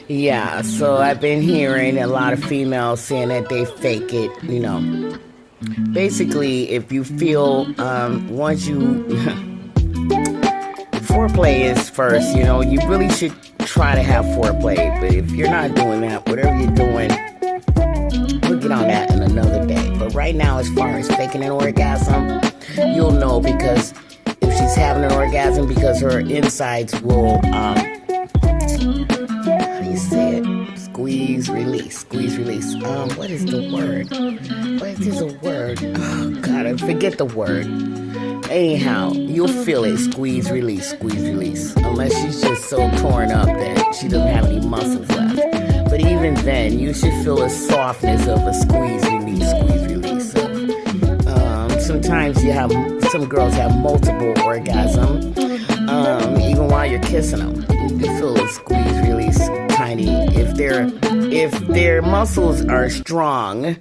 Yeah, so I've been hearing a lot of females saying that they fake it. Basically, if you feel, once you, foreplay is first, you really should try to have foreplay. But if you're not doing that, whatever you're doing, we'll get on that in another day. But right now, as far as faking an orgasm, you'll know because if she's having an orgasm, because her insides will, how do you say it? Squeeze, release. What is the word? What is a word? Oh, God, I forget the word. Anyhow, you'll feel it. Squeeze, release. Unless she's just so torn up that she doesn't have any muscles left. But even then, you should feel the softness of a squeeze, release. Sometimes some girls have multiple orgasms, even while you're kissing them. You can feel a squeeze, release, tiny. If their muscles are strong,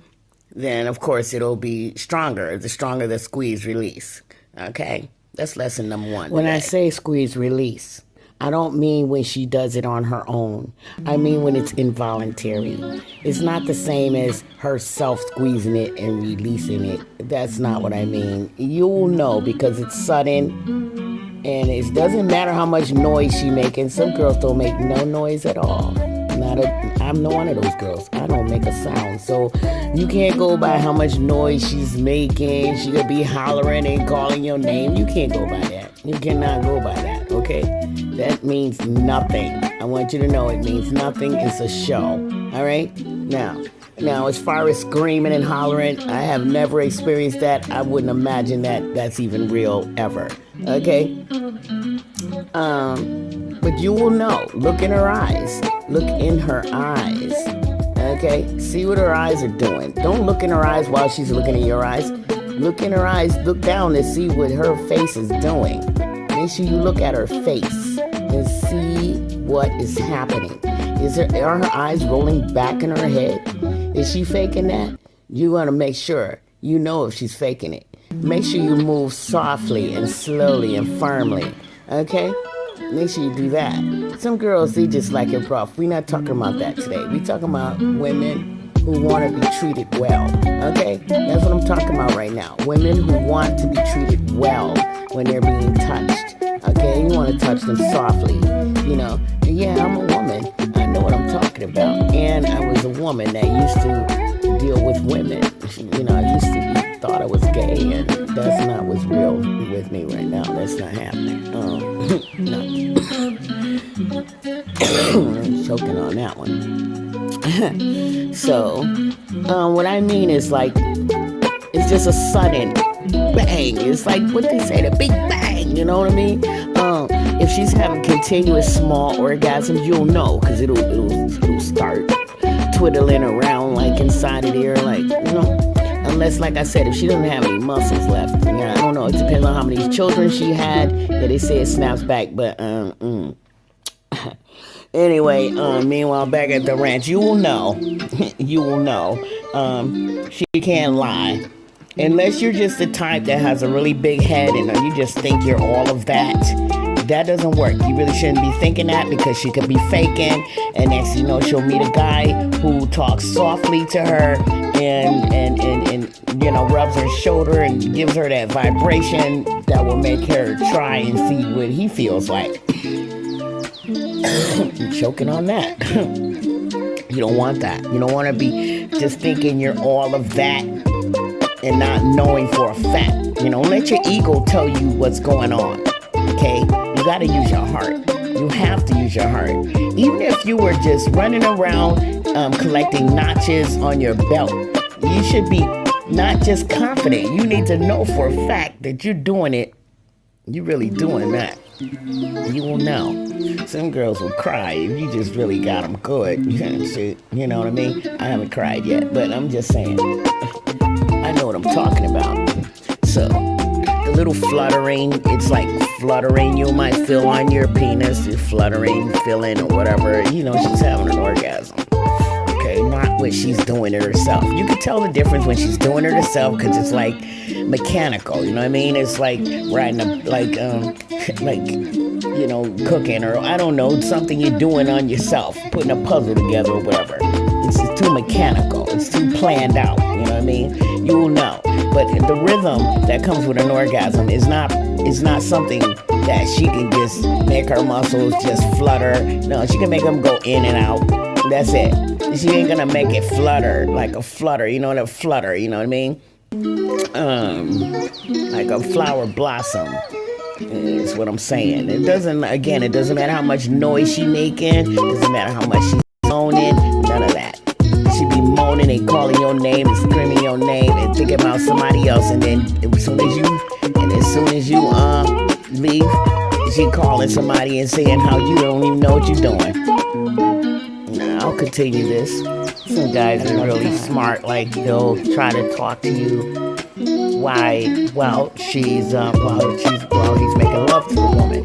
then of course it'll be stronger. The stronger the squeeze, release. Okay, that's lesson number one. When I say squeeze, release, I don't mean when she does it on her own. I mean when it's involuntary. It's not the same as herself squeezing it and releasing it. That's not what I mean. You'll know because it's sudden and it doesn't matter how much noise she's making. Some girls don't make no noise at all. I'm not one of those girls. I don't make a sound. So you can't go by how much noise she's making. She could be hollering and calling your name. You can't go by that. You cannot go by that, okay? That means nothing. I want you to know it means nothing. It's a show, all right? Now, as far as screaming and hollering, I have never experienced that. I wouldn't imagine that that's even real ever, okay? But you will know. Look in her eyes. Okay? See what her eyes are doing. Don't look in her eyes while she's looking in your eyes. Look in her eyes. Look down to see what her face is doing. Make sure you look at her face and see what is happening. Are her eyes rolling back in her head? Is she faking that? You want to make sure you know if she's faking it. Make sure you move softly and slowly and firmly. Okay? Make sure you do that. Some girls, they just like it rough. We're not talking about that today. We're talking about women who want to be treated well. Okay? That's what I'm talking about right now. Women who want to be treated well when they're being touched. Okay? You want to touch them softly. Yeah, I'm a woman. I know what I'm talking about. And I was a woman that used to deal with women. I used to be thought I was gay, and that's not what's real with me right now. That's not happening. No. Choking on that one. So, what I mean is like, it's just a sudden bang. It's like what they say, the big bang. You know what I mean? If she's having continuous small orgasms, you'll know because it'll start twiddling around like inside of there, Unless, like I said, if she doesn't have any muscles left, I don't know. It depends on how many children she had. Yeah, they say it snaps back, but anyway, meanwhile, back at the ranch, you will know. She can't lie. Unless you're just the type that has a really big head and you just think you're all of that. That doesn't work. You really shouldn't be thinking that because she could be faking. And next thing you know, she'll meet a guy who talks softly to her and rubs her shoulder and gives her that vibration that will make her try and see what he feels like. I'm choking on that. You don't want that. You don't want to be just thinking you're all of that and not knowing for a fact. Let your ego tell you what's going on. Okay? You got to use your heart. You have to use your heart. Even if you were just running around collecting notches on your belt, you should be not just confident. You need to know for a fact that you're doing it. You're really doing that. You will know. Some girls will cry if you just really got them good. You know what I mean? I haven't cried yet, but I'm just saying. I know what I'm talking about. So, the little fluttering, it's like fluttering you might feel on your penis. You're fluttering, feeling, or whatever. She's having an orgasm. Okay, not what she's doing it herself. You can tell the difference when she's doing it herself because it's like mechanical. You know what I mean? It's like riding a cooking, or I don't know, something you're doing on yourself, putting a puzzle together or whatever. It's just too mechanical. It's too planned out. You know what I mean? You will know. But the rhythm that comes with an orgasm is not something that she can just make her muscles just flutter. No, she can make them go in and out. That's it. She ain't gonna make it flutter like a flutter. You know what a flutter? You know what I mean? Like a flower blossom. Is what I'm saying. It doesn't matter how much noise she making. It doesn't matter how much she's moaning. None of that. She be moaning and calling your name and screaming your name and thinking about somebody else. And then as soon as you leave, she calling somebody and saying how you don't even know what you're doing. Nah, I'll continue this. Some guys are really smart. Like they'll try to talk to you while he's making love to the woman.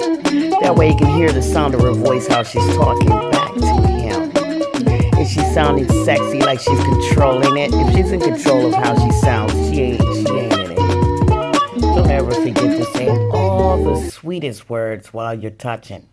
That way you can hear the sound of her voice, how she's talking back to him. If she's sounding sexy, like she's controlling it. If she's in control of how she sounds, she ain't in it. Don't ever forget to say all the sweetest words while you're touching.